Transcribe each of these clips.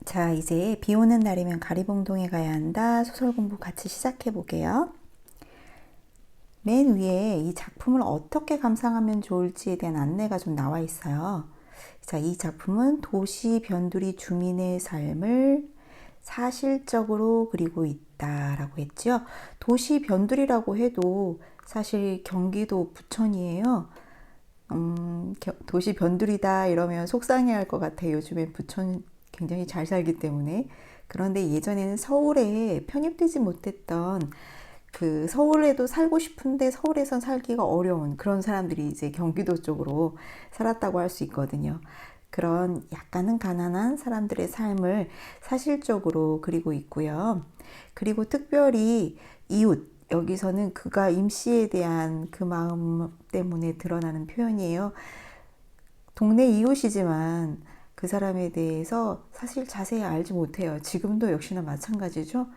자, 이제 비 오는 날이면 가리봉동에 가야 한다. 소설 공부 같이 시작해 보게요. 맨 위에 이 작품을 어떻게 감상하면 좋을지에 대한 안내가 좀 나와 있어요. 자, 이 작품은 도시 변두리 주민의 삶을 사실적으로 그리고 있다라고 했죠. 도시 변두리라고 해도 사실 경기도 부천이에요. 도시 변두리다 이러면 속상해할 것 같아요. 요즘엔 부천 굉장히 잘 살기 때문에. 그런데 예전에는 서울에 편입되지 못했던 그 서울에도 살고 싶은데 서울에선 살기가 어려운 그런 사람들이 이제 경기도 쪽으로 살았다고 할 수 있거든요. 그런 약간은 가난한 사람들의 삶을 사실적으로 그리고 있고요. 그리고 특별히 이웃, 여기서는 그가 임씨에 대한 그 마음 때문에 드러나는 표현이에요. 동네 이웃이지만 그 사람에 대해서 사실 자세히 알지 못해요. 지금도 역시나 마찬가지죠.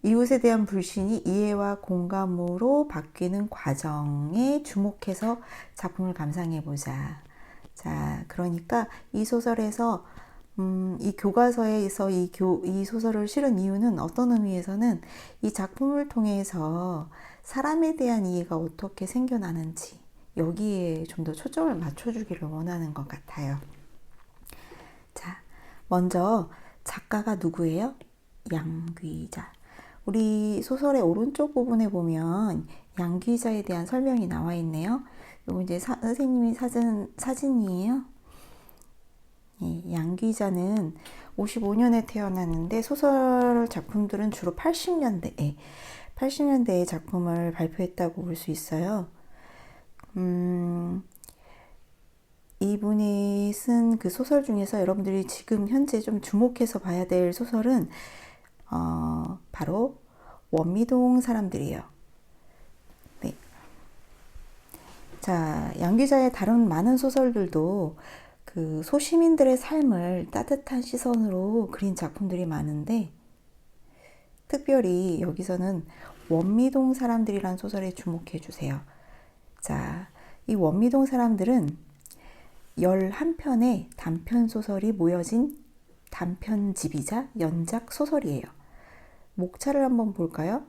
이웃에 대한 불신이 이해와 공감으로 바뀌는 과정에 주목해서 작품을 감상해보자. 자, 그러니까 이 소설에서 이 교과서에서 이 소설을 실은 이유는 어떤 의미에서는 이 작품을 통해서 사람에 대한 이해가 어떻게 생겨나는지 여기에 좀 더 초점을 맞춰주기를 원하는 것 같아요. 자, 먼저 작가가 누구예요? 양귀자. 우리 소설의 오른쪽 부분에 보면 양귀자에 대한 설명이 나와 있네요. 이거 이제 선생님이 사진이에요. 예, 양귀자는 55년에 태어났는데 소설 작품들은 주로 80년대에 작품을 발표했다고 볼 수 있어요. 이분이 쓴 그 소설 중에서 여러분들이 지금 현재 좀 주목해서 봐야 될 소설은 바로 원미동 사람들이에요. 네. 자, 양 기자의 다른 많은 소설들도 그 소시민들의 삶을 따뜻한 시선으로 그린 작품들이 많은데 특별히 여기서는 원미동 사람들이란 소설에 주목해 주세요. 자, 이 원미동 사람들은 11편의 단편 소설이 모여진 단편집이자 연작 소설이에요. 목차를 한번 볼까요?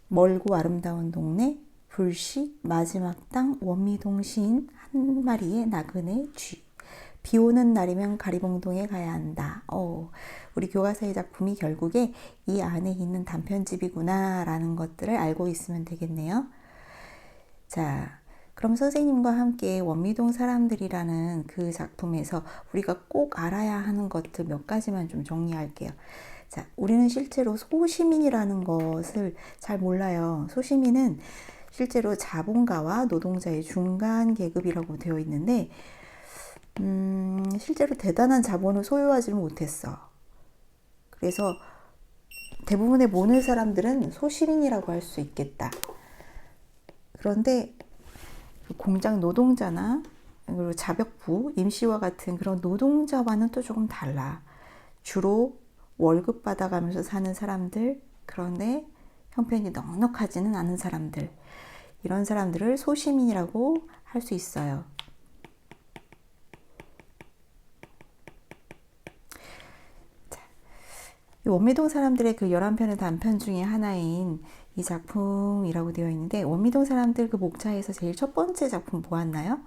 멀고 아름다운 동네, 불식, 마지막 땅, 원미동 시인 한 마리의 나그네 쥐. 비 오는 날이면 가리봉동에 가야 한다. 우리 교과서의 작품이 결국에 이 안에 있는 단편집이구나 라는 것들을 알고 있으면 되겠네요. 자, 그럼 선생님과 함께 원미동 사람들이라는 그 작품에서 우리가 꼭 알아야 하는 것들 몇 가지만 좀 정리할게요. 자, 우리는 실제로 소시민이라는 것을 잘 몰라요. 소시민은 실제로 자본가와 노동자의 중간 계급이라고 되어 있는데 실제로 대단한 자본을 소유하지는 못했어. 그래서 대부분의 모는 사람들은 소시민이라고 할 수 있겠다. 그런데 공장 노동자나 그리고 자벽부, 임시와 같은 그런 노동자와는 또 조금 달라. 주로 월급 받아가면서 사는 사람들, 그런데 형편이 넉넉하지는 않은 사람들, 이런 사람들을 소시민이라고 할 수 있어요. 원미동 사람들의 그 11편의 단편 중에 하나인 이 작품이라고 되어 있는데 원미동 사람들 그 목차에서 제일 첫 번째 작품 보았나요?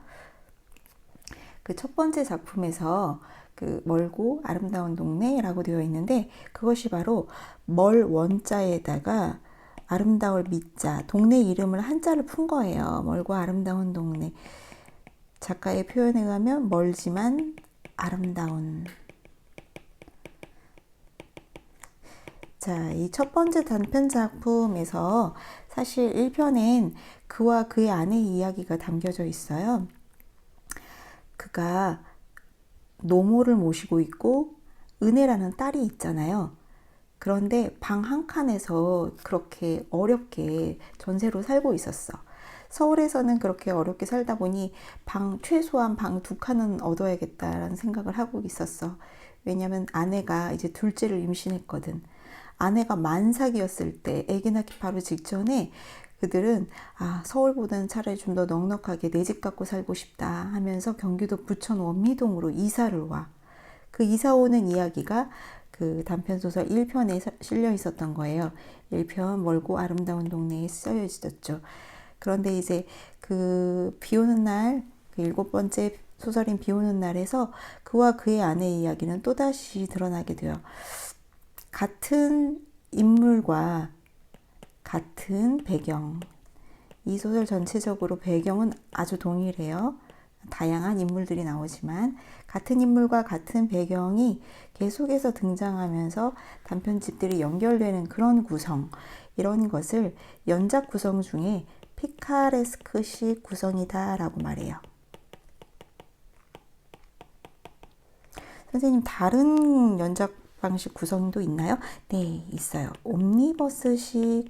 그 첫 번째 작품에서 그 멀고 아름다운 동네라고 되어 있는데 그것이 바로 멀 원자에다가 아름다울 미자, 동네 이름을 한자를 푼 거예요. 멀고 아름다운 동네. 작가의 표현에 의하면 멀지만 아름다운. 자, 이 첫 번째 단편 작품에서 사실 1편엔 그와 그의 아내의 이야기가 담겨져 있어요. 그가 노모를 모시고 있고 은혜라는 딸이 있잖아요. 그런데 방 한 칸에서 그렇게 어렵게 전세로 살고 있었어. 서울에서는 그렇게 어렵게 살다 보니 최소한 방 2칸은 얻어야겠다라는 생각을 하고 있었어. 왜냐면 아내가 이제 둘째를 임신했거든. 아내가 만삭이었을 때 아기 낳기 바로 직전에 그들은 서울보다는 차라리 좀 더 넉넉하게 내 집 갖고 살고 싶다 하면서 경기도 부천 원미동으로 이사를 와. 그 이사 오는 이야기가 그 단편소설 1편에 실려 있었던 거예요. 1편 멀고 아름다운 동네에 쓰여 있었죠. 그런데 이제 그 비 오는 날, 그 7번째 소설인 비 오는 날에서 그와 그의 아내의 이야기는 또다시 드러나게 돼요. 같은 인물과 같은 배경, 이 소설 전체적으로 배경은 아주 동일해요. 다양한 인물들이 나오지만 같은 인물과 같은 배경이 계속해서 등장하면서 단편집들이 연결되는 그런 구성, 이런 것을 연작 구성 중에 피카레스크식 구성이다 라고 말해요. 선생님, 다른 연작 방식 구성도 있나요? 네, 있어요. 옴니버스식,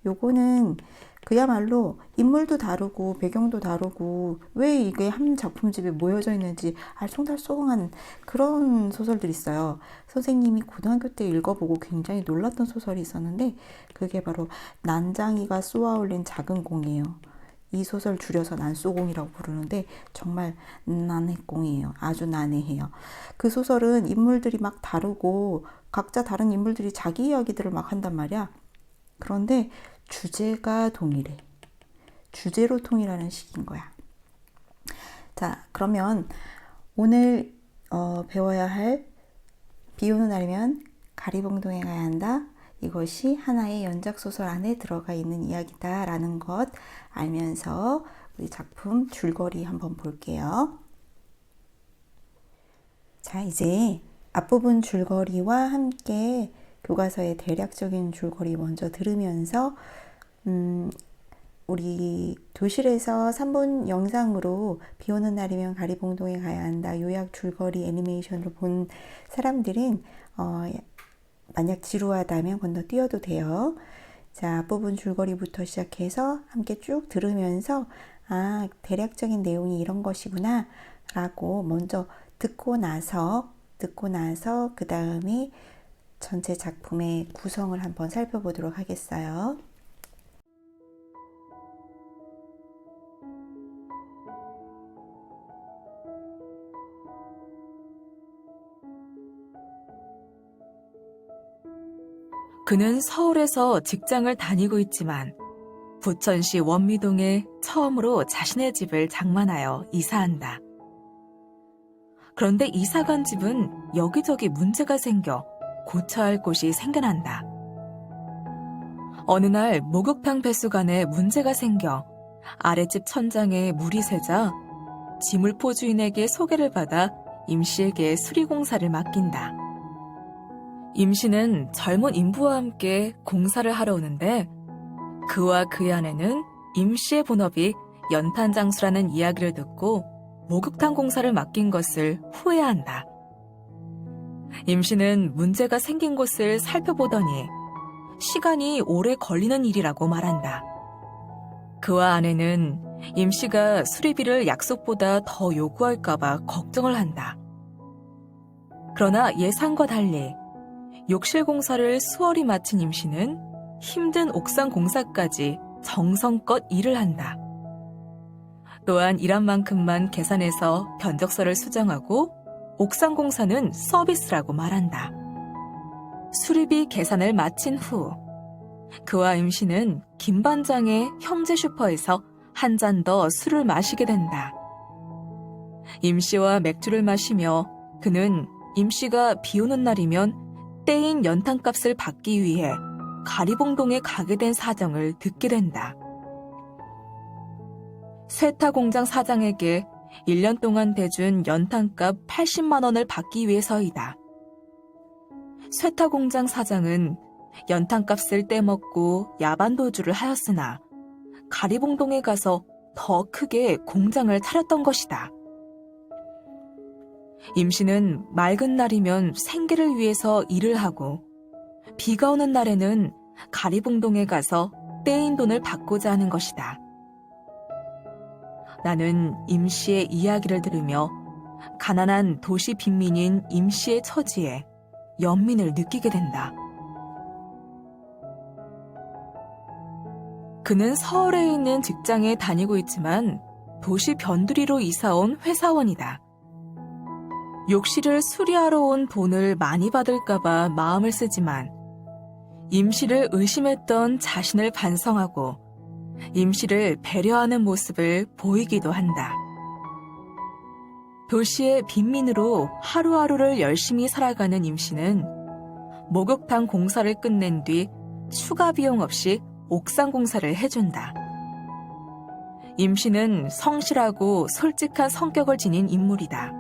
요거는 그야말로 인물도 다르고 배경도 다르고 왜 이게 한 작품집에 모여져 있는지 알쏭달쏭한 그런 소설들이 있어요. 선생님이 고등학교 때 읽어보고 굉장히 놀랐던 소설이 있었는데 그게 바로 난장이가 쏘아올린 작은 공이에요. 이 소설 줄여서 난쏘공이라고 부르는데 정말 난해공이에요. 아주 난해해요. 그 소설은 인물들이 막 다르고 각자 다른 인물들이 자기 이야기들을 막 한단 말이야. 그런데 주제가 동일해. 주제로 통일하는 식인 거야. 자, 그러면 오늘 배워야 할 비 오는 날이면 가리봉동에 가야 한다. 이것이 하나의 연작소설 안에 들어가 있는 이야기다 라는 것 알면서 우리 작품 줄거리 한번 볼게요. 자, 이제 앞부분 줄거리와 함께 교과서의 대략적인 줄거리 먼저 들으면서 우리 교실에서 3분 영상으로 비 오는 날이면 가리봉동에 가야 한다 요약 줄거리 애니메이션으로 본 사람들은 만약 지루하다면 건너뛰어도 돼요. 자, 앞부분 줄거리부터 시작해서 함께 쭉 들으면서 대략적인 내용이 이런 것이구나 라고 먼저 듣고 나서 그 다음에 전체 작품의 구성을 한번 살펴보도록 하겠어요. 그는 서울에서 직장을 다니고 있지만 부천시 원미동에 처음으로 자신의 집을 장만하여 이사한다. 그런데 이사간 집은 여기저기 문제가 생겨 고쳐야 할 곳이 생겨난다. 어느 날 목욕탕 배수관에 문제가 생겨 아랫집 천장에 물이 새자 지물포 주인에게 소개를 받아 임씨에게 수리공사를 맡긴다. 임씨는 젊은 인부와 함께 공사를 하러 오는데 그와 그의 아내는 임씨의 본업이 연탄장수라는 이야기를 듣고 목욕탕 공사를 맡긴 것을 후회한다. 임씨는 문제가 생긴 곳을 살펴보더니 시간이 오래 걸리는 일이라고 말한다. 그와 아내는 임씨가 수리비를 약속보다 더 요구할까봐 걱정을 한다. 그러나 예상과 달리 욕실 공사를 수월히 마친 임씨는 힘든 옥상 공사까지 정성껏 일을 한다. 또한 일한 만큼만 계산해서 견적서를 수정하고 옥상 공사는 서비스라고 말한다. 수리비 계산을 마친 후 그와 임씨는 김반장의 형제 슈퍼에서 한 잔 더 술을 마시게 된다. 임씨와 맥주를 마시며 그는 임씨가 비 오는 날이면 떼인 연탄값을 받기 위해 가리봉동에 가게 된 사정을 듣게 된다. 쇠타공장 사장에게 1년 동안 대준 연탄값 80만 원을 받기 위해서이다. 쇠타공장 사장은 연탄값을 떼먹고 야반도주를 하였으나 가리봉동에 가서 더 크게 공장을 차렸던 것이다. 임씨는 맑은 날이면 생계를 위해서 일을 하고 비가 오는 날에는 가리봉동에 가서 떼인 돈을 받고자 하는 것이다. 나는 임씨의 이야기를 들으며 가난한 도시 빈민인 임씨의 처지에 연민을 느끼게 된다. 그는 서울에 있는 직장에 다니고 있지만 도시 변두리로 이사온 회사원이다. 욕실을 수리하러 온 돈을 많이 받을까봐 마음을 쓰지만 임씨를 의심했던 자신을 반성하고 임씨를 배려하는 모습을 보이기도 한다. 도시의 빈민으로 하루하루를 열심히 살아가는 임씨는 목욕탕 공사를 끝낸 뒤 추가 비용 없이 옥상 공사를 해준다. 임씨는 성실하고 솔직한 성격을 지닌 인물이다.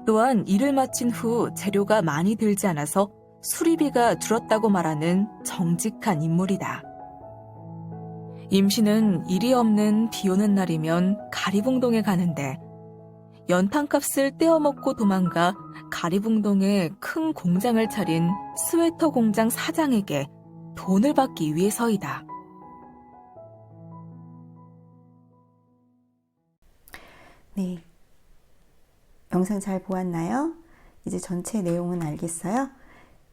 또한 일을 마친 후 재료가 많이 들지 않아서 수리비가 줄었다고 말하는 정직한 인물이다. 임씨는 일이 없는 비 오는 날이면 가리봉동에 가는데 연탄값을 떼어먹고 도망가 가리봉동에 큰 공장을 차린 스웨터 공장 사장에게 돈을 받기 위해서이다. 네, 영상 잘 보았나요? 이제 전체 내용은 알겠어요?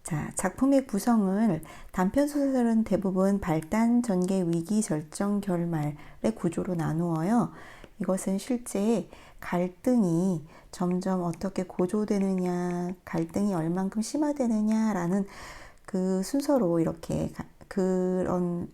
자, 작품의 구성을 단편소설은 대부분 발단, 전개, 위기, 절정, 결말의 구조로 나누어요. 이것은 실제 갈등이 점점 어떻게 고조되느냐, 갈등이 얼만큼 심화되느냐라는 그 순서로 이렇게 그런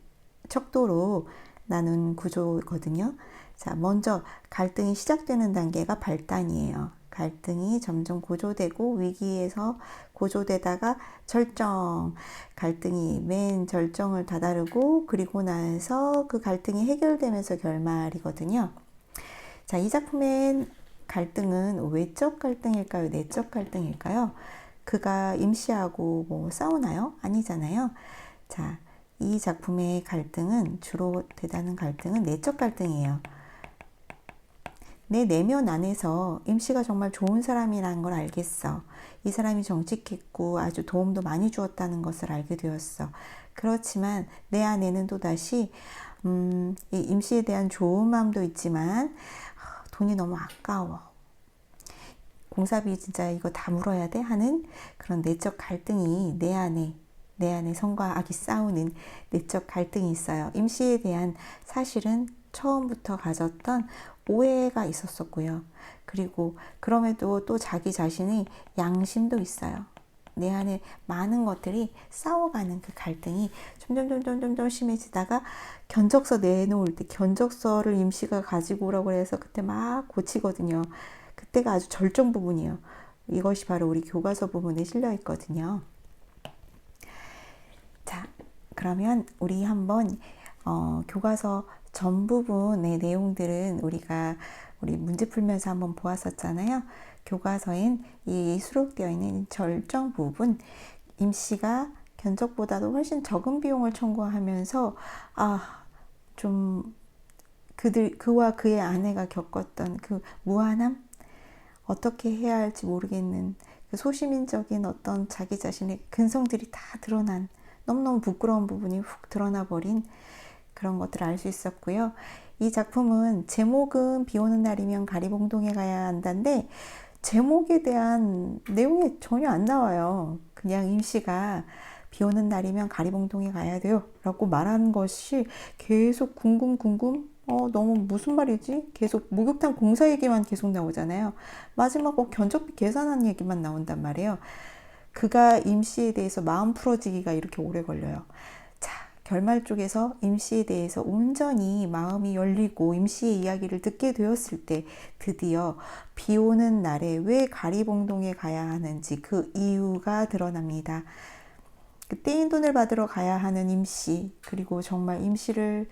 척도로 나눈 구조거든요. 자, 먼저 갈등이 시작되는 단계가 발단이에요. 갈등이 점점 고조되고 위기에서 고조되다가 절정, 갈등이 맨 절정을 다다르고 그리고 나서 그 갈등이 해결되면서 결말이거든요. 자, 이 작품의 갈등은 외적 갈등일까요? 내적 갈등일까요? 그가 임씨하고 뭐 싸우나요? 아니잖아요. 자, 이 작품의 갈등은 주로 되다는 갈등은 내적 갈등이에요. 내 내면 안에서 임씨가 정말 좋은 사람이라는 걸 알겠어. 이 사람이 정직했고 아주 도움도 많이 주었다는 것을 알게 되었어. 그렇지만 내 안에는 또다시 이 임씨에 대한 좋은 마음도 있지만 돈이 너무 아까워. 공사비 진짜 이거 다 물어야 돼? 하는 그런 내적 갈등이 내 안에 성과 악이 싸우는 내적 갈등이 있어요. 임씨에 대한 사실은 처음부터 가졌던 오해가 있었었고요. 그리고 그럼에도 또 자기 자신의 양심도 있어요. 내 안에 많은 것들이 싸워가는 그 갈등이 점점 심해지다가 견적서 내놓을 때 견적서를 임씨가 가지고 오라고 해서 그때 막 고치거든요. 그때가 아주 절정 부분이에요. 이것이 바로 우리 교과서 부분에 실려 있거든요. 자, 그러면 우리 한번 교과서 전 부분의 내용들은 우리 문제 풀면서 한번 보았었잖아요. 교과서엔 이 수록되어 있는 절정 부분, 임씨가 견적보다도 훨씬 적은 비용을 청구하면서 좀 그와 그의 아내가 겪었던 그 무한함, 어떻게 해야 할지 모르겠는 그 소시민적인 어떤 자기 자신의 근성들이 다 드러난 너무너무 부끄러운 부분이 훅 드러나 버린 그런 것들을 알 수 있었고요. 이 작품은 제목은 비 오는 날이면 가리봉동에 가야 한다인데 제목에 대한 내용이 전혀 안 나와요. 그냥 임씨가 비 오는 날이면 가리봉동에 가야 돼요 라고 말하는 것이 계속 궁금 너무 무슨 말이지? 계속 목욕탕 공사 얘기만 계속 나오잖아요. 마지막 견적비 계산한 얘기만 나온단 말이에요. 그가 임씨에 대해서 마음 풀어지기가 이렇게 오래 걸려요. 자, 결말 쪽에서 임씨에 대해서 온전히 마음이 열리고 임씨의 이야기를 듣게 되었을 때 드디어 비 오는 날에 왜 가리봉동에 가야 하는지 그 이유가 드러납니다. 떼인 돈을 받으러 가야 하는 임씨, 그리고 정말 임씨를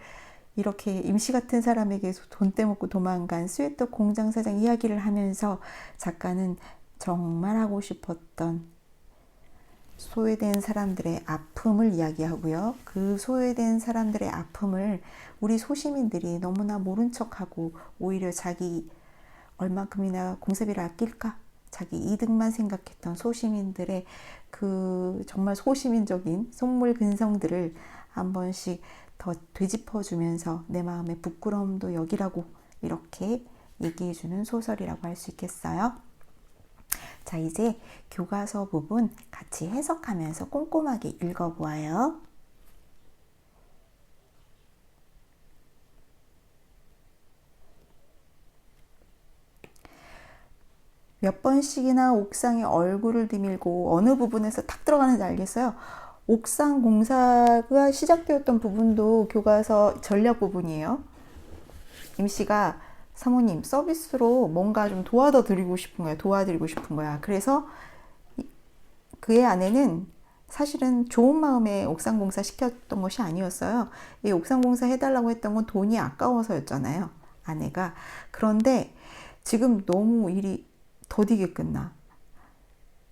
이렇게 임씨 같은 사람에게서 돈 떼먹고 도망간 스웨터 공장 사장 이야기를 하면서 작가는 정말 하고 싶었던 소외된 사람들의 아픔을 이야기하고요. 그 소외된 사람들의 아픔을 우리 소시민들이 너무나 모른 척하고 오히려 자기 얼만큼이나 공사비를 아낄까? 자기 이득만 생각했던 소시민들의 그 정말 소시민적인 속물 근성들을 한 번씩 더 되짚어주면서 내 마음의 부끄러움도 여기라고 이렇게 얘기해주는 소설이라고 할 수 있겠어요. 자, 이제 교과서 부분 같이 해석하면서 꼼꼼하게 읽어보아요. 몇 번씩이나 옥상에 얼굴을 디밀고 어느 부분에서 탁 들어가는지 알겠어요? 옥상 공사가 시작되었던 부분도 교과서 전략 부분이에요. 임씨가 사모님 서비스로 뭔가 좀 도와드리고 싶은 거야. 도와드리고 싶은 거야. 그래서 그의 아내는 사실은 좋은 마음에 옥상 공사 시켰던 것이 아니었어요. 이 옥상 공사 해달라고 했던 건 돈이 아까워서였잖아요. 아내가. 그런데 지금 너무 일이 더디게 끝나.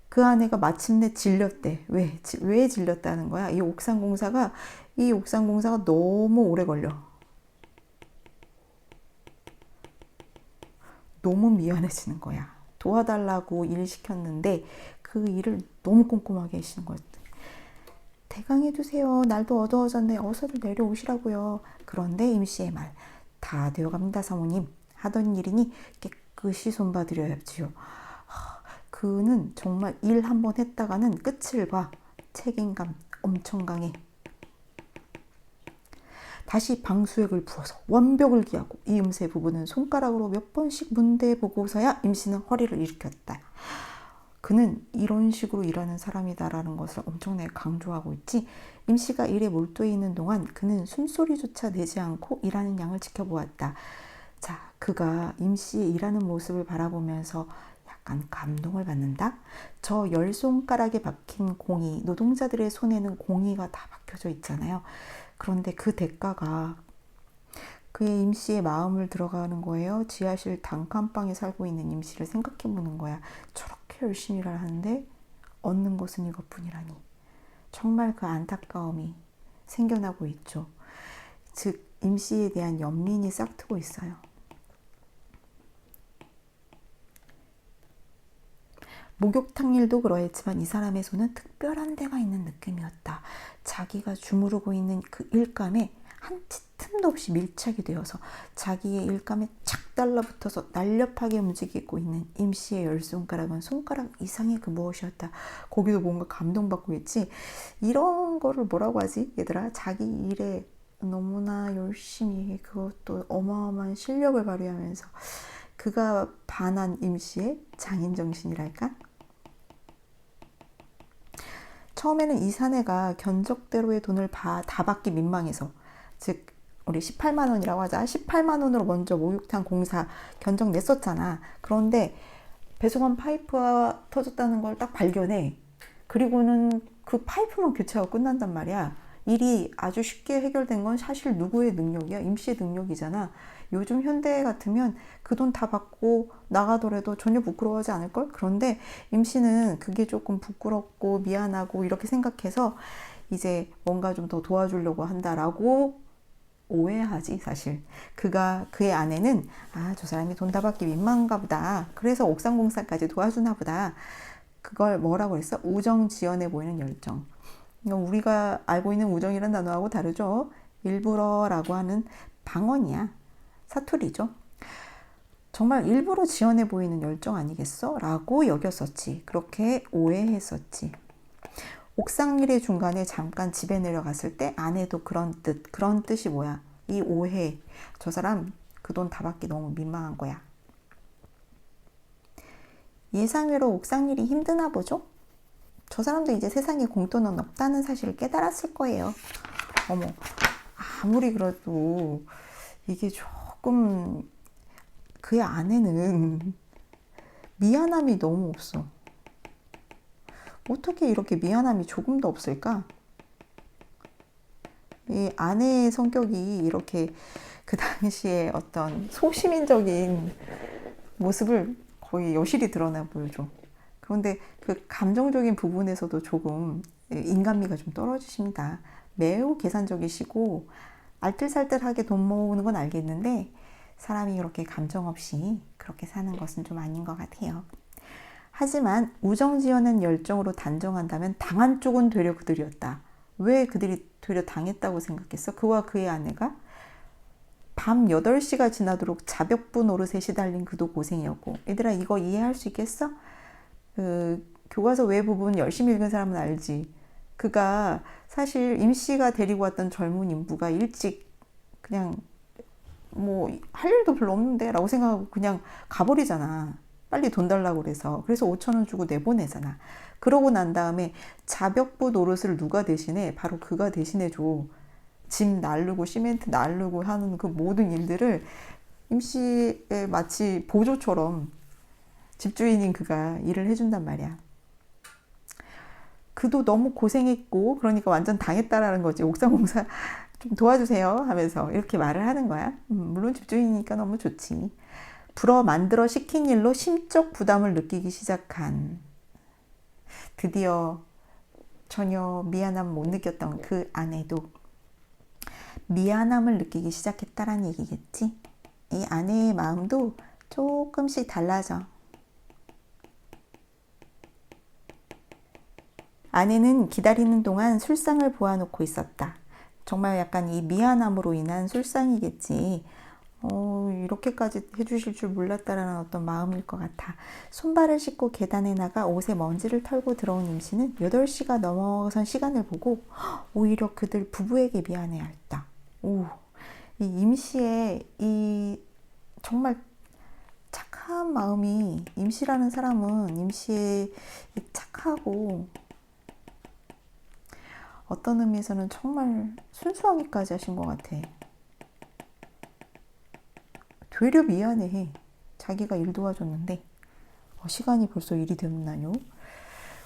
그 아내가 마침내 질렸대. 왜 질렸다는 거야? 이 옥상 공사가 너무 오래 걸려. 너무 미안해지는 거야. 도와달라고 일 시켰는데 그 일을 너무 꼼꼼하게 하시는 거였대. 대강해주세요. 날도 어두워졌네. 어서들 내려오시라고요. 그런데 임씨의 말. 다 되어갑니다, 사모님. 하던 일이니 깨끗이 손봐드려야지요. 그는 정말 일 한 번 했다가는 끝을 봐. 책임감 엄청 강해. 다시 방수액을 부어서 완벽을 기하고 이 음세 부부는 손가락으로 몇 번씩 문대 보고서야 임씨는 허리를 일으켰다. 그는 이런 식으로 일하는 사람이다라는 것을 엄청나게 강조하고 있지. 임씨가 일에 몰두해 있는 동안 그는 숨소리조차 내지 않고 일하는 양을 지켜보았다. 자, 그가 임씨의 일하는 모습을 바라보면서 약간 감동을 받는다. 저 열 손가락에 박힌 공이, 노동자들의 손에는 공이가 다 박혀져 있잖아요. 그런데 그 대가가 그의 임씨의 마음을 들어가는 거예요. 지하실 단칸방에 살고 있는 임씨를 생각해 보는 거야. 저렇게 열심히 일을 하는데 얻는 것은 이것뿐이라니. 정말 그 안타까움이 생겨나고 있죠. 즉 임씨에 대한 연민이 싹트고 있어요. 목욕탕 일도 그러했지만 이 사람의 손은 특별한 데가 있는 느낌이었다. 자기가 주무르고 있는 그 일감에 한 치 틈도 없이 밀착이 되어서 자기의 일감에 착 달라붙어서 날렵하게 움직이고 있는 임씨의 열 손가락은 손가락 이상의 그 무엇이었다. 거기도 뭔가 감동받고 있지. 이런 거를 뭐라고 하지 얘들아? 자기 일에 너무나 열심히 그것도 어마어마한 실력을 발휘하면서 그가 반한 임씨의 장인정신이랄까? 처음에는 이 사내가 견적대로의 돈을 다 받기 민망해서, 즉 우리 18만 원이라고 하자. 18만 원으로 먼저 목욕탕 공사 견적 냈었잖아. 그런데 배송한 파이프가 터졌다는 걸 딱 발견해. 그리고는 그 파이프만 교체하고 끝난단 말이야. 일이 아주 쉽게 해결된 건 사실 누구의 능력이야? 임씨의 능력이잖아. 요즘 현대 같으면 그 돈 다 받고 나가더라도 전혀 부끄러워하지 않을걸? 그런데 임씨는 그게 조금 부끄럽고 미안하고 이렇게 생각해서 이제 뭔가 좀 더 도와주려고 한다라고 오해하지 사실. 그의 아내는 저 사람이 돈 다 받기 민망한가 보다. 그래서 옥상 공사까지 도와주나 보다. 그걸 뭐라고 했어? 우정지연해 보이는 열정. 우리가 알고 있는 우정이라는 단어하고 다르죠. 일부러라고 하는 방언이야. 사투리죠. 정말 일부러 지연해 보이는 열정 아니겠어? 라고 여겼었지. 그렇게 오해했었지. 옥상일의 중간에 잠깐 집에 내려갔을 때 아내도 그런 뜻이 뭐야? 이 오해. 저 사람 그 돈 다 받기 너무 민망한 거야. 예상외로 옥상일이 힘드나 보죠? 저 사람도 이제 세상에 공돈은 없다는 사실을 깨달았을 거예요. 어머, 아무리 그래도 이게 조금 그의 아내는 미안함이 너무 없어. 어떻게 이렇게 미안함이 조금도 없을까? 이 아내의 성격이 이렇게 그 당시에 어떤 소시민적인 모습을 거의 여실히 드러나 보여줘. 그런데 그 감정적인 부분에서도 조금 인간미가 좀 떨어지십니다. 매우 계산적이시고 알뜰살뜰하게 돈 모으는 건 알겠는데 사람이 이렇게 감정 없이 그렇게 사는 것은 좀 아닌 것 같아요. 하지만 우정지연한 열정으로 단정한다면 당한 쪽은 되려 그들이었다. 왜 그들이 되려 당했다고 생각했어? 그와 그의 아내가 밤 8시가 지나도록 자벽부 노릇에 시달린 그도 고생이었고. 얘들아 이거 이해할 수 있겠어? 교과서 외 부분 열심히 읽은 사람은 알지. 그가 사실 임씨가 데리고 왔던 젊은 인부가 일찍 그냥 뭐 할 일도 별로 없는데 라고 생각하고 그냥 가버리잖아. 빨리 돈 달라고 그래서 5천 원 주고 내보내잖아. 그러고 난 다음에 자벽부 노릇을 누가 대신해? 바로 그가 대신해 줘. 짐 나르고 시멘트 나르고 하는 그 모든 일들을 임시의 마치 보조처럼 집주인인 그가 일을 해준단 말이야. 그도 너무 고생했고 그러니까 완전 당했다라는 거지. 옥상공사 좀 도와주세요 하면서 이렇게 말을 하는 거야. 물론 집주인이니까 너무 좋지. 불어 만들어 시킨 일로 심적 부담을 느끼기 시작한, 드디어 전혀 미안함 못 느꼈던 그 아내도 미안함을 느끼기 시작했다라는 얘기겠지. 이 아내의 마음도 조금씩 달라져. 아내는 기다리는 동안 술상을 보아놓고 있었다. 정말 약간 이 미안함으로 인한 술상이겠지. 이렇게까지 해주실 줄 몰랐다라는 어떤 마음일 것 같아. 손발을 씻고 계단에 나가 옷에 먼지를 털고 들어온 임씨는 8시가 넘어선 시간을 보고 오히려 그들 부부에게 미안해했다. 이 임씨의 이 정말 착한 마음이, 임씨라는 사람은 임씨의 착하고 어떤 의미에서는 정말 순수하기까지 하신 것 같아. 되려 미안해. 자기가 일 도와줬는데 시간이 벌써 일이 되었나요?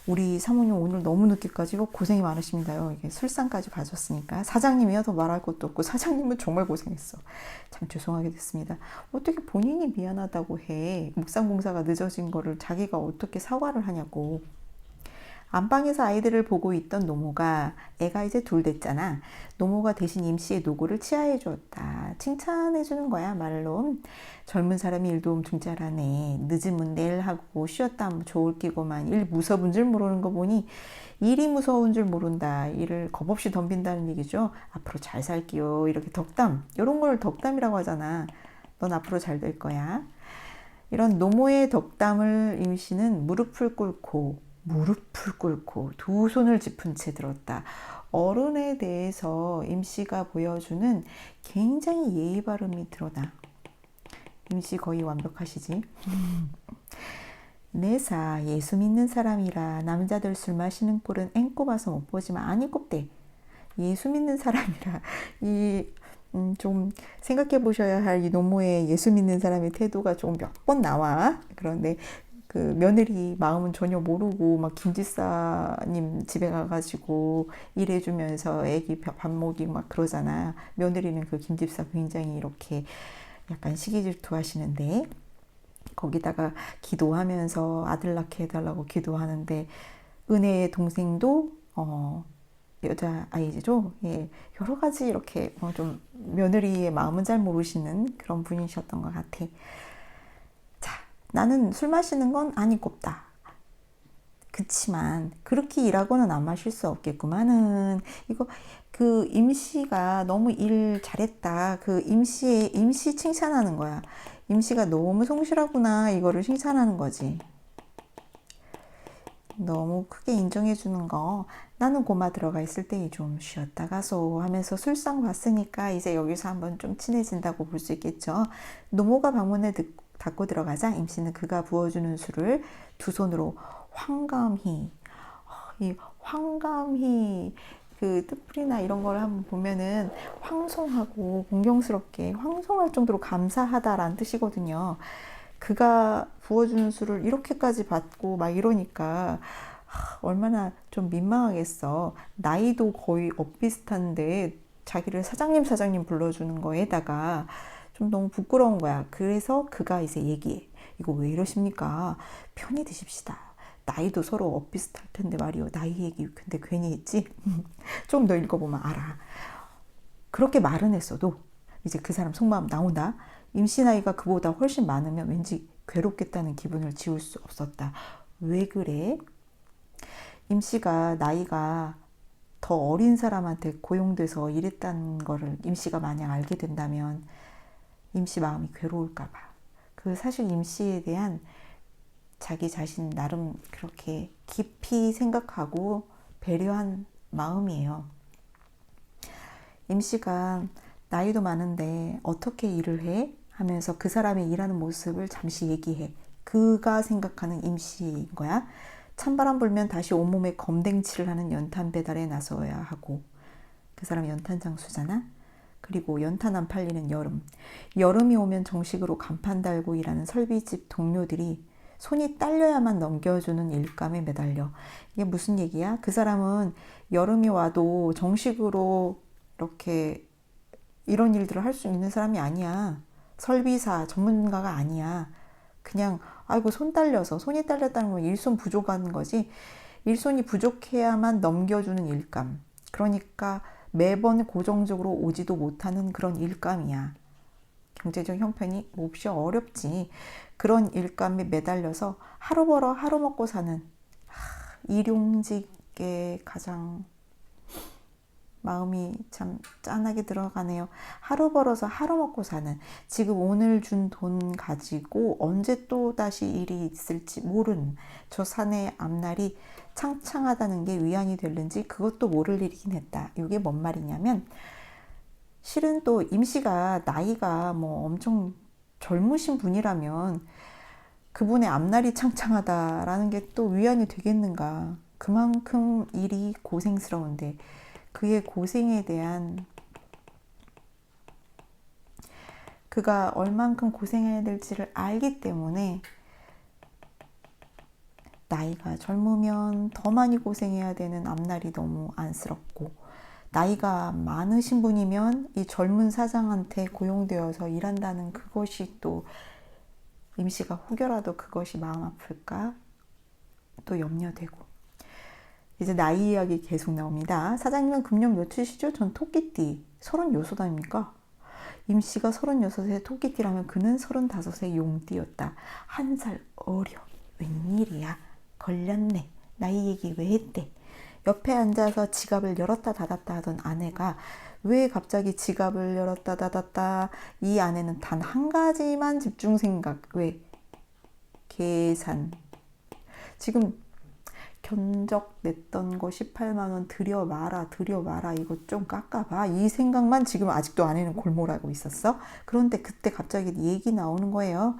우리 사모님 오늘 너무 늦게까지 고생이 많으십니다요. 이게 술상까지 봐줬으니까. 사장님이야 더 말할 것도 없고 사장님은 정말 고생했어. 참 죄송하게 됐습니다. 어떻게 본인이 미안하다고 해. 묵상공사가 늦어진 거를 자기가 어떻게 사과를 하냐고. 안방에서 아이들을 보고 있던 노모가, 애가 이제 둘 됐잖아. 노모가 대신 임씨의 노고를 치하해 주었다. 칭찬해 주는 거야, 말로. 젊은 사람이 일도 엄청 잘하네. 늦으면 내일 하고 쉬었다 하면 좋을 끼고만 일 무서운 줄 모르는 거 보니 일이 무서운 줄 모른다. 일을 겁없이 덤빈다는 얘기죠. 앞으로 잘 살게요. 이렇게 덕담. 이런 걸 덕담이라고 하잖아. 넌 앞으로 잘 될 거야. 이런 노모의 덕담을 임씨는 무릎을 꿇고 두 손을 짚은 채 들었다. 어른에 대해서 임씨가 보여주는 굉장히 예의 바름이 드러나. 임씨 거의 완벽하시지. 내사 예수 믿는 사람이라 남자들 술 마시는 꼴은 앵꼬 봐서 못 보지만 아니 꼽대. 예수 믿는 사람이라 좀 생각해 보셔야 할 이 노모의 예수 믿는 사람의 태도가 좀 몇 번 나와. 그런데 그 며느리 마음은 전혀 모르고 막 김집사님 집에 가가지고 일해주면서 애기 밥 먹이고 막 그러잖아. 며느리는 그 김집사 굉장히 이렇게 약간 시기 질투하시는데, 거기다가 기도하면서 아들 낳게 해달라고 기도하는데 은혜의 동생도 여자 아이죠. 예, 여러 가지 이렇게 좀 며느리의 마음은 잘 모르시는 그런 분이셨던 것 같아. 나는 술 마시는 건 아니 꼽다. 그치만 그렇게 일하고는 안 마실 수 없겠구만은. 이거 그 임씨가 너무 일 잘했다. 그 임씨 칭찬하는 거야. 임씨가 너무 성실하구나. 이거를 칭찬하는 거지. 너무 크게 인정해 주는 거. 나는 고마 들어가 있을 때 좀 쉬었다 가소 하면서 술상 봤으니까 이제 여기서 한번 좀 친해진다고 볼 수 있겠죠. 노모가 방문을 닫고 들어가자 임씨는 그가 부어주는 술을 두 손으로 황감히, 이 황감히 그 뜻풀이나 이런 걸 한번 보면은 황송하고 공경스럽게 황송할 정도로 감사하다라는 뜻이거든요. 그가 부어주는 술을 이렇게까지 받고 막 이러니까 얼마나 좀 민망하겠어. 나이도 거의 엇비슷한데 자기를 사장님 불러주는 거에다가 좀 너무 부끄러운 거야. 그래서 그가 이제 얘기해. 이거 왜 이러십니까? 편히 드십시다. 나이도 서로 엇비슷할 텐데 말이요. 나이 얘기 근데 괜히 했지? 좀 더 읽어보면 알아. 그렇게 말은 했어도 이제 그 사람 속마음 나온다. 임씨 나이가 그보다 훨씬 많으면 왠지 괴롭겠다는 기분을 지울 수 없었다. 왜 그래? 임씨가 나이가 더 어린 사람한테 고용돼서 일했다는 거를 임씨가 만약 알게 된다면 임씨 마음이 괴로울까 봐. 그 사실 임씨에 대한 자기 자신 나름 그렇게 깊이 생각하고 배려한 마음이에요. 임씨가 나이도 많은데 어떻게 일을 해? 하면서 그 사람의 일하는 모습을 잠시 얘기해. 그가 생각하는 임시인 거야. 찬바람 불면 다시 온몸에 검댕칠을 하는 연탄 배달에 나서야 하고, 그 사람 연탄 장수잖아. 그리고 연탄 안 팔리는 여름. 여름이 오면 정식으로 간판 달고 일하는 설비집 동료들이 손이 딸려야만 넘겨주는 일감에 매달려. 이게 무슨 얘기야? 그 사람은 여름이 와도 정식으로 이렇게 이런 일들을 할 수 있는 사람이 아니야. 설비사 전문가가 아니야. 그냥 아이고 손 딸려서, 손이 딸렸다는 건 일손 부족한 거지. 일손이 부족해야만 넘겨주는 일감. 그러니까 매번 고정적으로 오지도 못하는 그런 일감이야. 경제적 형편이 몹시 어렵지. 그런 일감에 매달려서 하루 벌어 하루 먹고 사는 일용직의 가장 마음이 참 짠하게 들어가네요. 하루 벌어서 하루 먹고 사는, 지금 오늘 준 돈 가지고 언제 또 다시 일이 있을지 모르는 저 사내 앞날이 창창하다는 게 위안이 될는지 그것도 모를 일이긴 했다. 이게 뭔 말이냐면, 실은 또 임씨가 나이가 뭐 엄청 젊으신 분이라면 그분의 앞날이 창창하다라는 게 또 위안이 되겠는가. 그만큼 일이 고생스러운데 그의 고생에 대한, 그가 얼만큼 고생해야 될지를 알기 때문에 나이가 젊으면 더 많이 고생해야 되는 앞날이 너무 안쓰럽고, 나이가 많으신 분이면 이 젊은 사장한테 고용되어서 일한다는 그것이 또 임씨가 혹여라도 그것이 마음 아플까 또 염려되고. 이제 나이 이야기 계속 나옵니다. 사장님은 금년 몇이시죠? 전 토끼띠 36아닙니까? 임씨가 36세 토끼띠라면 그는 35세 용띠였다. 한 살 어려. 웬일이야. 걸렸네. 나이 얘기 왜 했대? 옆에 앉아서 지갑을 열었다 닫았다 하던 아내가 왜 갑자기 지갑을 열었다 닫았다. 이 아내는 단 한 가지만 집중 생각. 왜? 계산. 지금 견적 냈던 거 18만 원 들여 마라 이거 좀 깎아봐, 이 생각만 지금 아직도 아내는 골몰하고 있었어. 그런데 그때 갑자기 얘기 나오는 거예요.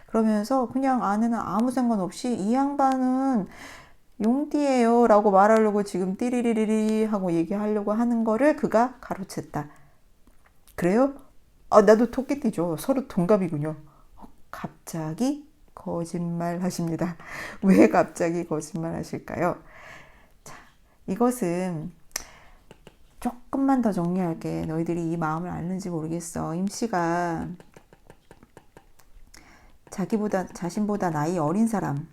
그러면서 그냥 아내는 아무 상관없이 이 양반은 용띠예요 라고 말하려고 지금 띠리리리리 하고 얘기하려고 하는 거를 그가 가로챘다. 그래요? 나도 토끼띠죠. 서로 동갑이군요. 갑자기 거짓말 하십니다. 왜 갑자기 거짓말 하실까요? 자, 이것은 조금만 더 정리할게. 너희들이 이 마음을 알는지 모르겠어. 임씨가 자신보다 나이 어린 사람,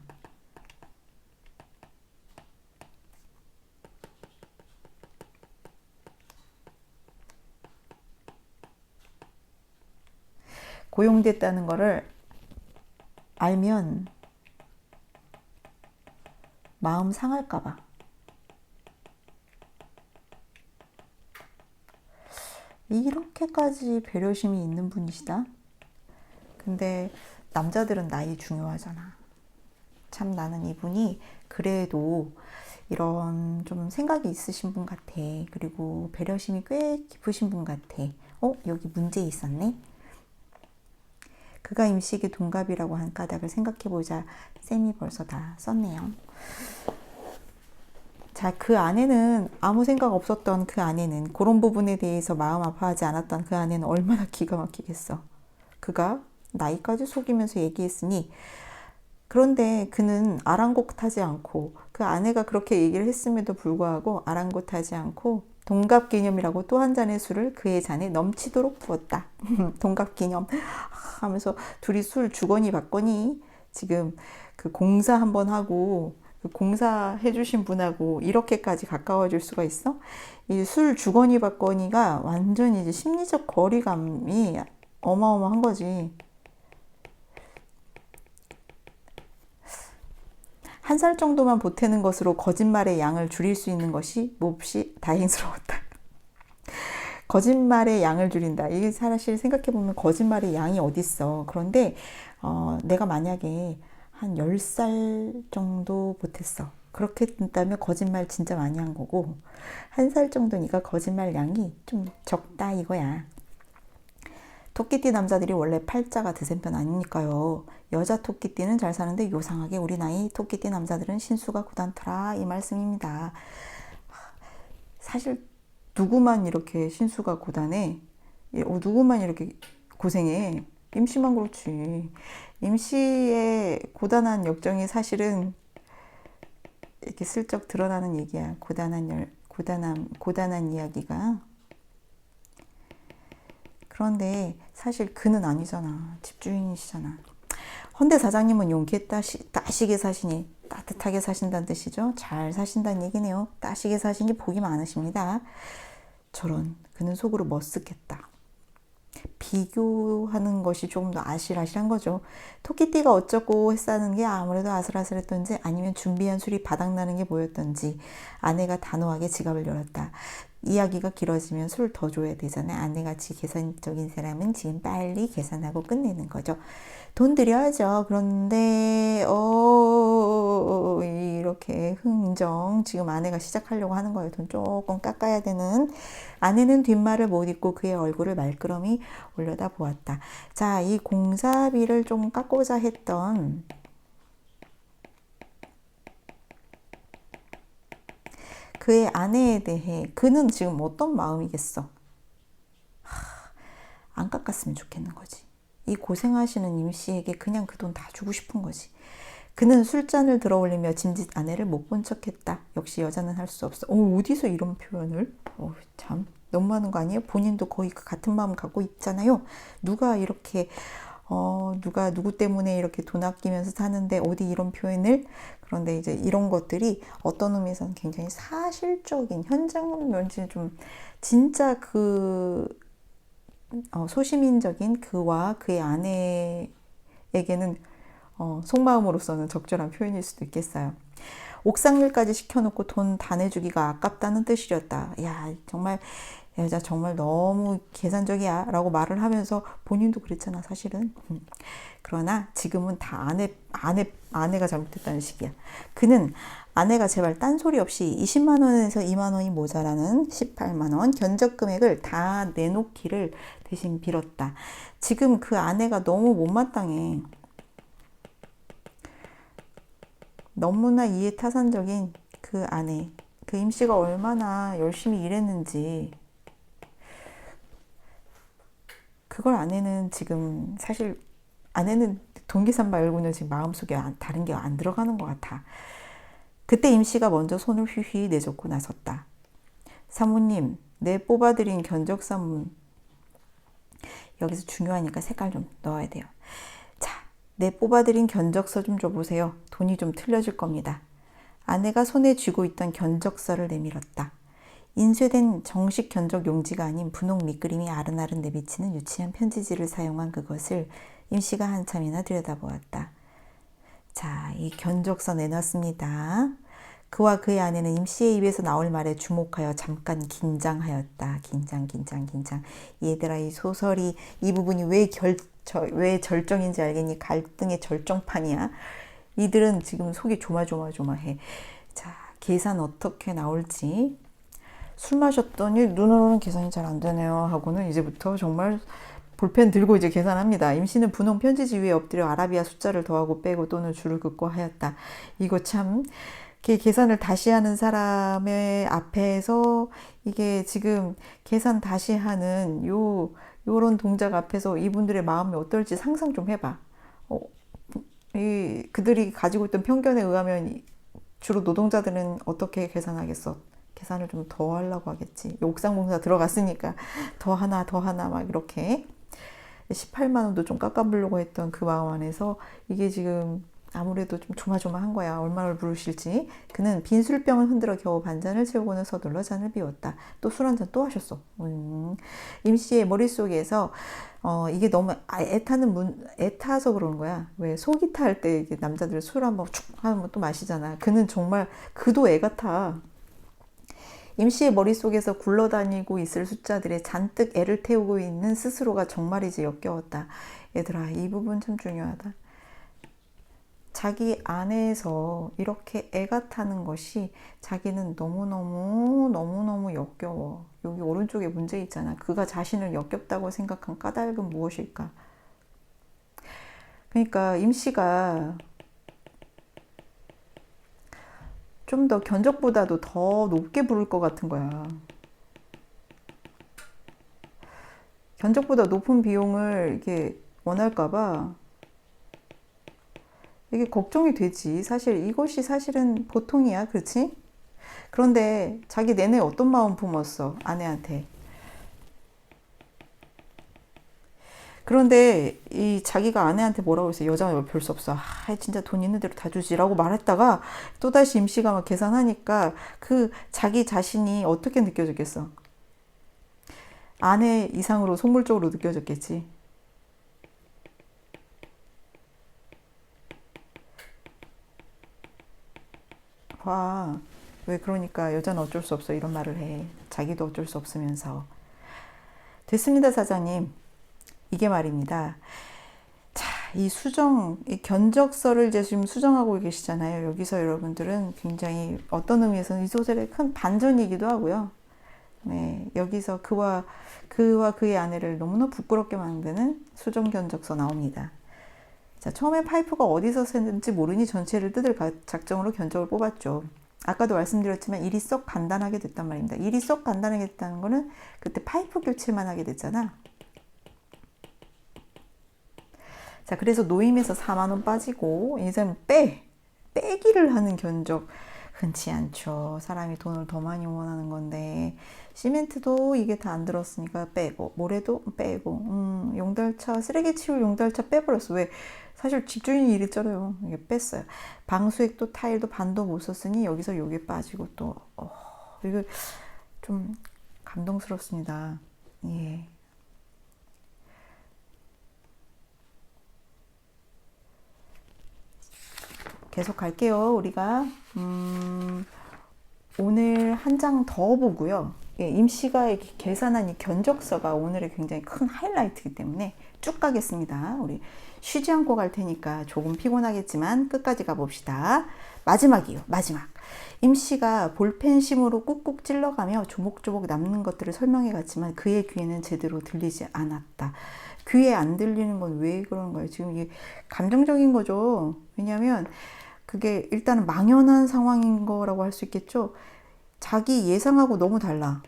고용됐다는 거를 알면 마음 상할까봐. 이렇게까지 배려심이 있는 분이시다. 근데 남자들은 나이 중요하잖아. 참 나는 이분이 그래도 이런 좀 생각이 있으신 분 같아. 그리고 배려심이 꽤 깊으신 분 같아. 여기 문제 있었네. 그가 임씨에게 동갑이라고 한 까닭을 생각해보자. 쌤이 벌써 다 썼네요. 자, 그 아내는 아무 생각 없었던 그 아내는, 그런 부분에 대해서 마음 아파하지 않았던 그 아내는 얼마나 기가 막히겠어. 그가 나이까지 속이면서 얘기했으니. 그런데 그는 아랑곳하지 않고, 그 아내가 그렇게 얘기를 했음에도 불구하고 아랑곳하지 않고 동갑 기념이라고 또 한 잔의 술을 그의 잔에 넘치도록 부었다. 동갑 기념 하면서 둘이 술 주거니 받거니, 지금 그 공사 한번 하고 그 공사 해주신 분하고 이렇게까지 가까워질 수가 있어? 이 술 주거니 받거니가 완전히 이제 심리적 거리감이 어마어마한 거지. 한 살 정도만 보태는 것으로 거짓말의 양을 줄일 수 있는 것이 몹시 다행스러웠다. 거짓말의 양을 줄인다. 이게 사실 생각해보면 거짓말의 양이 어딨어. 그런데 내가 만약에 한 10살 정도 보탰어. 그렇게 된다면 거짓말 진짜 많이 한 거고, 한 살 정도니까 거짓말 양이 좀 적다 이거야. 토끼띠 남자들이 원래 팔자가 드센 편 아니니까요. 여자 토끼띠는 잘 사는데 요상하게 우리 나이 토끼띠 남자들은 신수가 고단하더라 이 말씀입니다. 사실 누구만 이렇게 신수가 고단해? 누구만 이렇게 고생해? 임시만 그렇지. 임시의 고단한 역정이 사실은 이렇게 슬쩍 드러나는 얘기야. 고단한 이야기가. 그런데 사실 그는 아니잖아. 집주인이시잖아. 헌데 사장님은 용기에 따시게 사시니 따뜻하게 사신다는 뜻이죠. 잘 사신다는 얘기네요. 따시게 사시니 복이 많으십니다. 저런, 그는 속으로 머쓱했다. 비교하는 것이 조금 더 아실아실한 거죠. 토끼띠가 어쩌고 했다는 게 아무래도 아슬아슬했던지 아니면 준비한 술이 바닥나는 게 보였던지 아내가 단호하게 지갑을 열었다. 이야기가 길어지면 술 더 줘야 되잖아요. 아내같이 계산적인 사람은 지금 빨리 계산하고 끝내는 거죠. 돈 드려야죠. 그런데 이렇게 흥정 지금 아내가 시작하려고 하는 거예요. 돈 조금 깎아야 되는. 아내는 뒷말을 못 잇고 그의 얼굴을 말끄러미 올려다 보았다. 자, 이 공사비를 좀 깎고자 했던 그의 아내에 대해 그는 지금 어떤 마음이겠어? 안 깎았으면 좋겠는 거지. 이 고생하시는 임씨에게 그냥 그 돈 다 주고 싶은 거지. 그는 술잔을 들어 올리며 짐짓 아내를 못 본 척했다. 역시 여자는 할 수 없어. 어디서 이런 표현을? 참 너무하는 거 아니에요? 본인도 거의 그 같은 마음 갖고 있잖아요. 누가 이렇게 누가 누구 때문에 이렇게 돈 아끼면서 사는데 어디 이런 표현을. 그런데 이제 이런 것들이 어떤 의미에서는 굉장히 사실적인 현장 면지 좀 진짜 그 소시민적인 그와 그의 아내에게는 속마음으로서는 적절한 표현일 수도 있겠어요. 옥상일까지 시켜놓고 돈 다 내주기가 아깝다는 뜻이었다. 야, 정말 여자 정말 너무 계산적이야 라고 말을 하면서 본인도 그랬잖아 사실은. 그러나 지금은 다 아내가 잘못했다는 식이야. 그는 아내가 제발 딴소리 없이 20만 원에서 2만 원이 모자라는 18만 원 견적 금액을 다 내놓기를 대신 빌었다. 지금 그 아내가 너무 못마땅해. 너무나 이해타산적인 그 아내. 그 임씨가 얼마나 열심히 일했는지 그걸 아내는 지금 사실 아내는 돈 계산 말고는 지금 마음속에 다른 게 안 들어가는 것 같아. 그때 임씨가 먼저 손을 휘휘 내젓고 나섰다. 사모님, 내 뽑아드린 견적사문. 여기서 중요하니까 색깔 좀 넣어야 돼요. 자, 내 뽑아드린 견적서 좀 줘보세요. 돈이 좀 틀려질 겁니다. 아내가 손에 쥐고 있던 견적서를 내밀었다. 인쇄된 정식 견적 용지가 아닌 분홍 밑그림이 아른아른 내비치는 유치한 편지지를 사용한 그것을 임씨가 한참이나 들여다보았다. 자, 이 견적서 내놨습니다. 그와 그의 아내는 임씨의 입에서 나올 말에 주목하여 잠깐 긴장하였다. 긴장. 얘들아, 이 소설이 이 부분이 왜 절정인지 알겠니? 갈등의 절정판이야. 이들은 지금 속이 조마조마해. 자, 계산 어떻게 나올지. 술 마셨더니 눈으로는 계산이 잘 안 되네요 하고는 이제부터 정말 볼펜 들고 이제 계산합니다. 임씨는 분홍 편지지 위에 엎드려 아라비아 숫자를 더하고 빼고 또는 줄을 긋고 하였다. 이거 참 계산을 다시 하는 사람의 앞에서 이게 지금 계산 다시 하는 요런 동작 앞에서 이분들의 마음이 어떨지 상상 좀 해봐. 그들이 가지고 있던 편견에 의하면 주로 노동자들은 어떻게 계산하겠어? 계산을 좀 더 하려고 하겠지. 옥상공사 들어갔으니까 더 하나 막 이렇게 18만 원도 좀 깎아보려고 했던 그 마음 안에서 이게 지금 아무래도 좀 조마조마한 거야. 얼마를 부르실지. 그는 빈 술병을 흔들어 겨우 반잔을 채우고는 서둘러 잔을 비웠다. 또 술 한 잔 또 하셨어. 임씨의 머릿속에서 이게 너무 애타서 그러는 거야. 왜 속이 탈 때 남자들 술 한번 축 하면 또 마시잖아. 그는 정말 그도 애 같아. 임씨의 머릿속에서 굴러다니고 있을 숫자들에 잔뜩 애를 태우고 있는 스스로가 정말이지 역겨웠다. 얘들아, 이 부분 참 중요하다. 자기 안에서 이렇게 애가 타는 것이 자기는 너무너무 역겨워. 여기 오른쪽에 문제 있잖아. 그가 자신을 역겹다고 생각한 까닭은 무엇일까? 그러니까 임씨가 좀 더 견적보다도 더 높게 부를 것 같은 거야. 견적보다 높은 비용을 이렇게 원할까봐 이게 걱정이 되지. 사실 이것이 사실은 보통이야. 그렇지? 그런데 자기 내내 어떤 마음 품었어? 아내한테. 그런데 이 자기가 아내한테 뭐라고 했어? 여자는 별 수 없어. 아, 진짜 돈 있는 대로 다 주지라고 말했다가 또다시 임씨가 막 계산하니까 그 자기 자신이 어떻게 느껴졌겠어? 아내 이상으로 속물적으로 느껴졌겠지. 와, 왜 그러니까 여자는 어쩔 수 없어 이런 말을 해. 자기도 어쩔 수 없으면서. 됐습니다, 사장님. 이게 말입니다. 자, 이 견적서를 이제 지금 수정하고 계시잖아요. 여기서 여러분들은 굉장히 어떤 의미에서는 이 소설의 큰 반전이기도 하고요. 네, 여기서 그와 그의 아내를 너무나 부끄럽게 만드는 수정 견적서 나옵니다. 자, 처음에 파이프가 어디서 샜는지 모르니 전체를 뜯을 작정으로 견적을 뽑았죠. 아까도 말씀드렸지만 일이 썩 간단하게 됐단 말입니다. 일이 썩 간단하게 됐다는 거는 그때 파이프 교체만 하게 됐잖아. 자, 그래서 노임에서 4만 원 빠지고 이제는 빼기를 하는 견적 흔치 않죠. 사람이 돈을 더 많이 원하는 건데 시멘트도 이게 다 안 들었으니까 빼고 모래도 빼고 용달차 쓰레기 치울 용달차 빼버렸어. 왜? 사실 집주인이 이랬잖아요. 이게 뺐어요. 방수액도 타일도 반도 못 썼으니 여기서 요게 빠지고 또 이거 좀 감동스럽습니다. 예. 계속 갈게요. 우리가 오늘 한 장 더 보고요. 예, 임씨가 이렇게 계산한 이 견적서가 오늘의 굉장히 큰 하이라이트이기 때문에 쭉 가겠습니다. 우리 쉬지 않고 갈 테니까 조금 피곤하겠지만 끝까지 가봅시다. 마지막이요. 마지막. 임씨가 볼펜심으로 꾹꾹 찔러가며 조목조목 남는 것들을 설명해 갔지만 그의 귀에는 제대로 들리지 않았다. 귀에 안 들리는 건 왜 그런 거예요? 지금 이게 감정적인 거죠. 왜냐하면 그게 일단은 망연한 상황인 거라고 할 수 있겠죠. 자기 예상하고 너무 달라.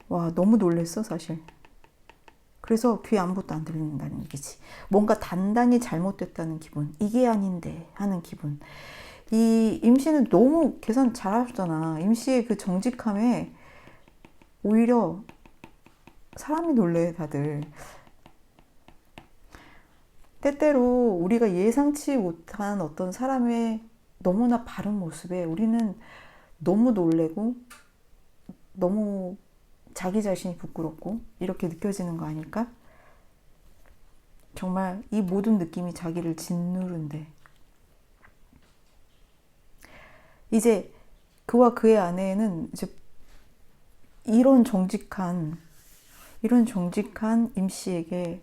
와, 너무 놀랬어, 사실. 그래서 귀에 아무것도 안 들린다는 얘기지. 뭔가 단단히 잘못됐다는 기분. 이게 아닌데 하는 기분. 이 임씨는 너무 계산 잘하셨잖아. 임씨의 그 정직함에 오히려 사람이 놀래, 다들. 때때로 우리가 예상치 못한 어떤 사람의 너무나 바른 모습에 우리는 너무 놀래고 너무 자기 자신이 부끄럽고 이렇게 느껴지는 거 아닐까? 정말 이 모든 느낌이 자기를 짓누른데 이제 그와 그의 아내는 이제 이런 정직한 임씨에게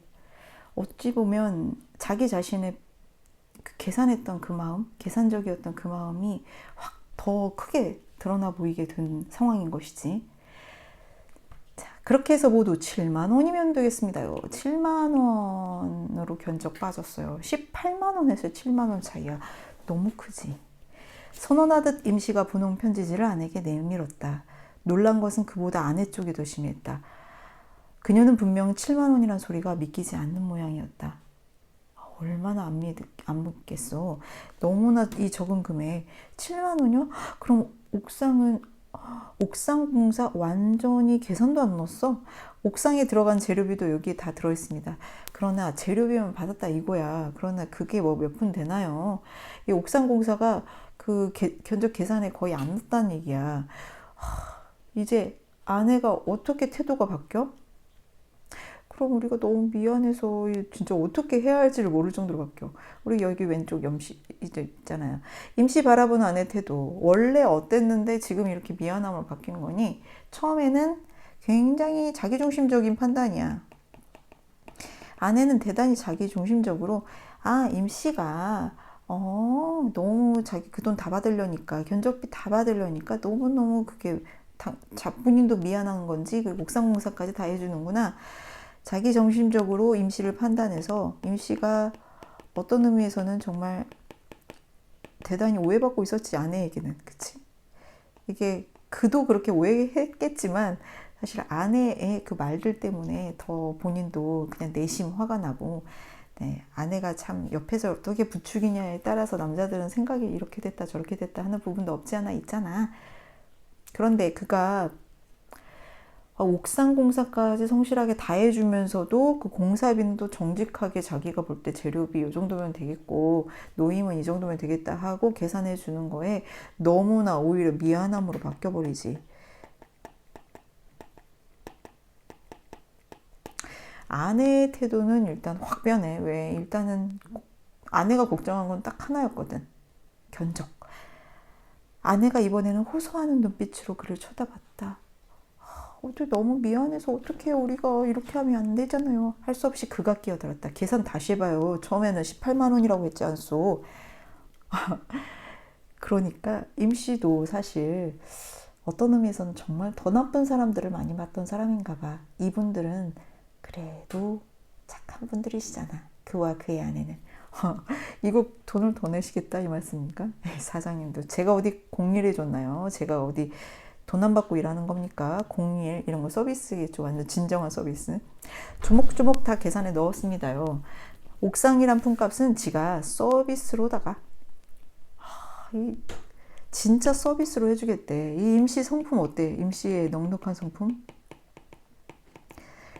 어찌 보면 자기 자신의 그 계산했던 그 마음, 계산적이었던 그 마음이 확 더 크게 드러나 보이게 된 상황인 것이지. 자, 그렇게 해서 모두 7만 원이면 되겠습니다요. 7만 원으로 견적 빠졌어요. 18만 원에서 7만 원 차이야. 너무 크지. 선언하듯 임씨가 분홍 편지지를 아내에게 내밀었다. 놀란 것은 그보다 아내 쪽이 더 심했다. 그녀는 분명 7만 원이란 소리가 믿기지 않는 모양이었다. 얼마나 안 믿겠어. 너무나 이 적은 금액. 7만 원이요? 그럼 옥상 공사 완전히 계산도 안 넣었어? 옥상에 들어간 재료비도 여기에 다 들어있습니다. 그러나 재료비만 받았다 이거야. 그러나 그게 뭐 몇 푼 되나요? 이 옥상 공사가 그 견적 계산에 거의 안 넣었다는 얘기야. 이제 아내가 어떻게 태도가 바뀌어? 그럼 우리가 너무 미안해서 진짜 어떻게 해야 할지를 모를 정도로 바뀌어. 우리 여기 왼쪽 임씨 이제 있잖아요. 임씨 바라보는 아내 태도 원래 어땠는데 지금 이렇게 미안함으로 바뀐 거니? 처음에는 굉장히 자기중심적인 판단이야. 아내는 대단히 자기중심적으로 임씨가 너무 자기 그 돈 다 받으려니까 견적비 다 받으려니까 너무너무 그게 본인도 미안한 건지 그리고 옥상공사까지 다 해주는구나. 자기중심적으로 임씨를 판단해서 임씨가 어떤 의미에서는 정말 대단히 오해받고 있었지, 아내에게는. 그치? 이게 그도 그렇게 오해했겠지만 사실 아내의 그 말들 때문에 더 본인도 그냥 내심 화가 나고, 네, 아내가 참 옆에서 어떻게 부추기냐에 따라서 남자들은 생각이 이렇게 됐다 저렇게 됐다 하는 부분도 없지 않아 있잖아. 그런데 그가 옥상 공사까지 성실하게 다 해주면서도 그 공사비는 정직하게 자기가 볼 때 재료비 이 정도면 되겠고 노임은 이 정도면 되겠다 하고 계산해 주는 거에 너무나 오히려 미안함으로 바뀌어버리지. 아내의 태도는 일단 확 변해. 왜? 일단은 아내가 걱정한 건 딱 하나였거든. 견적. 아내가 이번에는 호소하는 눈빛으로 그를 쳐다봤다. 어떻게 너무 미안해서 어떻게 우리가 이렇게 하면 안 되잖아요. 할 수 없이 그가 끼어들었다. 계산 다시 해봐요. 처음에는 18만 원이라고 했지 않소. 그러니까 임씨도 사실 어떤 의미에서는 정말 더 나쁜 사람들을 많이 봤던 사람인가 봐. 이분들은 그래도 착한 분들이시잖아. 그와 그의 아내는. 이거 돈을 더 내시겠다 이 말씀입니까? 사장님도 제가 어디 공일해 줬나요? 제가 어디 돈 안 받고 일하는 겁니까? 공일 이런 거 서비스겠죠. 완전 진정한 서비스. 조목조목 다 계산에 넣었습니다요. 옥상이란 품값은 지가 서비스로다가 진짜 서비스로 해주겠대. 이 임시 성품 어때? 임시의 넉넉한 성품?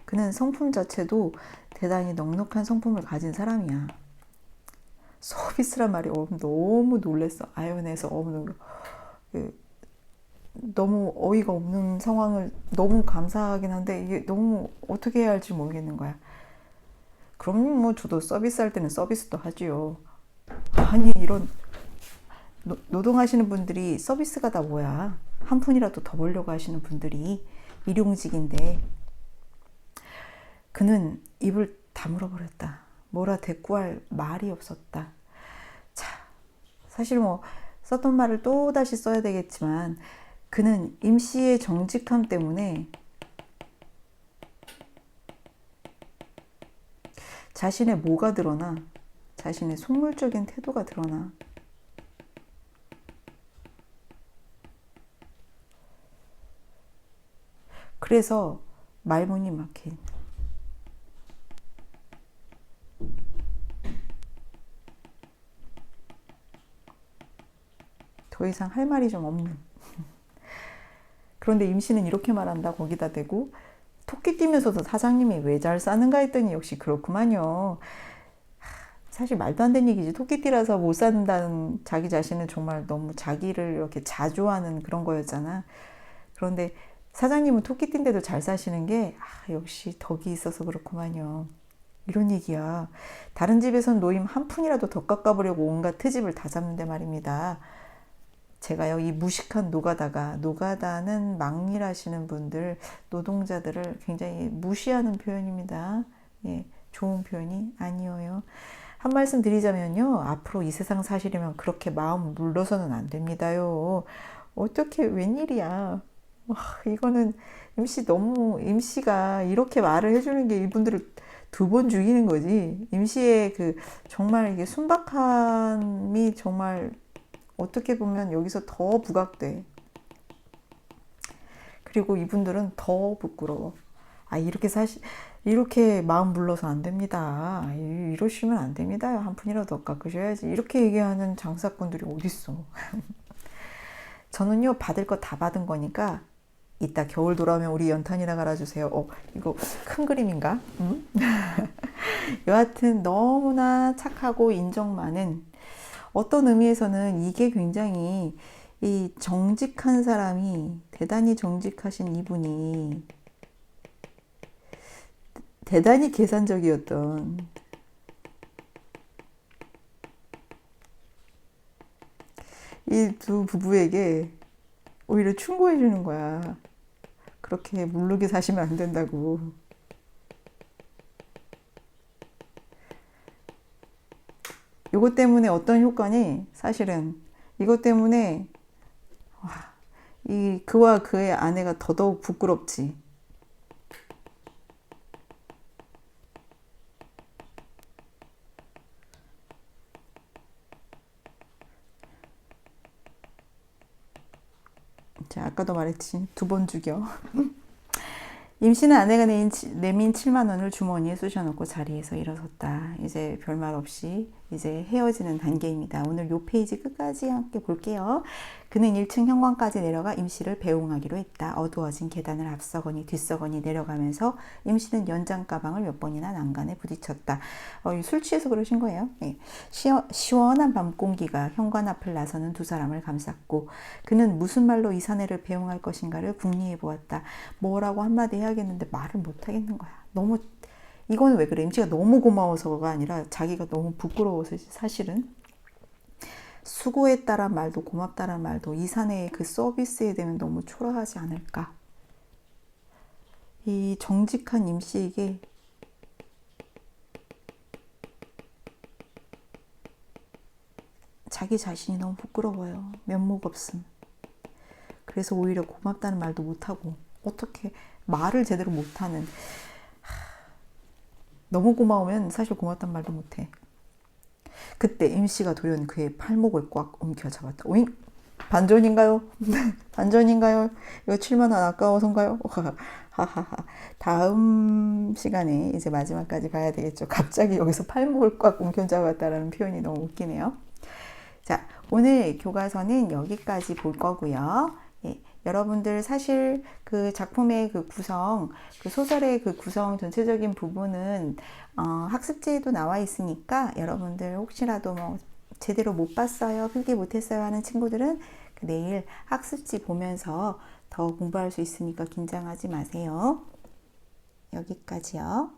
그는 성품 자체도 대단히 넉넉한 성품을 가진 사람이야. 서비스란 말이 너무 놀랬어. 아연에서 너무 어이가 없는 상황을 너무 감사하긴 한데 이게 너무 어떻게 해야 할지 모르겠는 거야. 그럼 뭐 저도 서비스 할 때는 서비스도 하지요. 아니 이런 노동하시는 분들이 서비스가 다 뭐야. 한 푼이라도 더 벌려고 하시는 분들이 일용직인데 그는 입을 다물어버렸다. 뭐라 대꾸할 말이 없었다. 자, 사실 뭐 썼던 말을 또다시 써야 되겠지만 그는 임씨의 정직함 때문에 자신의 뭐가 드러나? 자신의 속물적인 태도가 드러나. 그래서 말문이 막힌. 더 이상 할 말이 좀 없는. 그런데 임씨는 이렇게 말한다. 거기다 대고 토끼 뛰면서도 사장님이 왜 잘 싸는가 했더니 역시 그렇구만요. 사실 말도 안 되는 얘기지. 토끼띠라서 못 산다는 자기 자신은 정말 너무 자기를 이렇게 자조하는 그런 거였잖아. 그런데 사장님은 토끼띠인데도 잘 사시는 게 역시 덕이 있어서 그렇구만요. 이런 얘기야. 다른 집에선 노임 한 푼이라도 더 깎아보려고 온갖 트집을 다 잡는데 말입니다. 제가요, 이 무식한 노가다는 막일하시는 분들, 노동자들을 굉장히 무시하는 표현입니다. 예, 좋은 표현이 아니에요. 한 말씀 드리자면요, 앞으로 이 세상 사시려면 그렇게 마음 물러서는 안 됩니다요. 어떻게 웬일이야. 이거는 임씨가 이렇게 말을 해주는 게 이분들을 두 번 죽이는 거지. 임씨의 그 정말 이게 순박함이 정말 어떻게 보면 여기서 더 부각돼. 그리고 이분들은 더 부끄러워. 이렇게 마음 불러서 안 됩니다. 이러시면 안 됩니다. 한 푼이라도 더 깎으셔야지. 이렇게 얘기하는 장사꾼들이 어딨어. 저는요, 받을 거 다 받은 거니까 이따 겨울 돌아오면 우리 연탄이나 갈아주세요. 이거 큰 그림인가? 응? 여하튼 너무나 착하고 인정 많은, 어떤 의미에서는 이게 굉장히 이 정직한 사람이, 대단히 정직하신 이분이 대단히 계산적이었던, 이 두 부부에게 오히려 충고해 주는 거야. 그렇게 무르게 사시면 안 된다고. 이것 때문에 어떤 효과니? 사실은 이것 때문에 이 그와 그의 아내가 더더욱 부끄럽지. 자, 아까도 말했지. 2번 죽여. 임씨는 아내가 내민 7만 원을 주머니에 쑤셔넣고 자리에서 일어섰다. 이제 별말 없이 이제 헤어지는 단계입니다. 오늘 요 페이지 끝까지 함께 볼게요. 그는 1층 현관까지 내려가 임씨를 배웅하기로 했다. 어두워진 계단을 앞서거니 뒤서거니 내려가면서 임씨는 연장 가방을 몇 번이나 난간에 부딪혔다. 술 취해서 그러신 거예요. 네. 시원한 밤 공기가 현관 앞을 나서는 두 사람을 감쌌고 그는 무슨 말로 이 사내를 배웅할 것인가를 궁리해 보았다. 뭐라고 한마디 해야겠는데 말을 못 하겠는 거야. 너무 이거는 왜 그래? 임씨가 너무 고마워서가 아니라 자기가 너무 부끄러워서 사실은 수고했다란 말도 고맙다란 말도 이 사내의 그 서비스에 대면 너무 초라하지 않을까? 이 정직한 임씨에게 자기 자신이 너무 부끄러워요. 면목 없음. 그래서 오히려 고맙다는 말도 못하고 어떻게 말을 제대로 못하는 너무 고마우면 사실 고맙단 말도 못해. 그때 임씨가 돌연 그의 팔목을 꽉 움켜잡았다. 오잉? 반전인가요? 반전인가요? 이거 7만 원 아까워서인가요? 하하하. 다음 시간에 이제 마지막까지 가야 되겠죠. 갑자기 여기서 팔목을 꽉 움켜잡았다라는 표현이 너무 웃기네요. 자, 오늘 교과서는 여기까지 볼 거고요. 예, 여러분들 사실 그 작품의 그 구성, 그 소설의 그 구성 전체적인 부분은 학습지에도 나와 있으니까 여러분들 혹시라도 뭐 제대로 못 봤어요, 필기 못했어요 하는 친구들은 내일 학습지 보면서 더 공부할 수 있으니까 긴장하지 마세요. 여기까지요.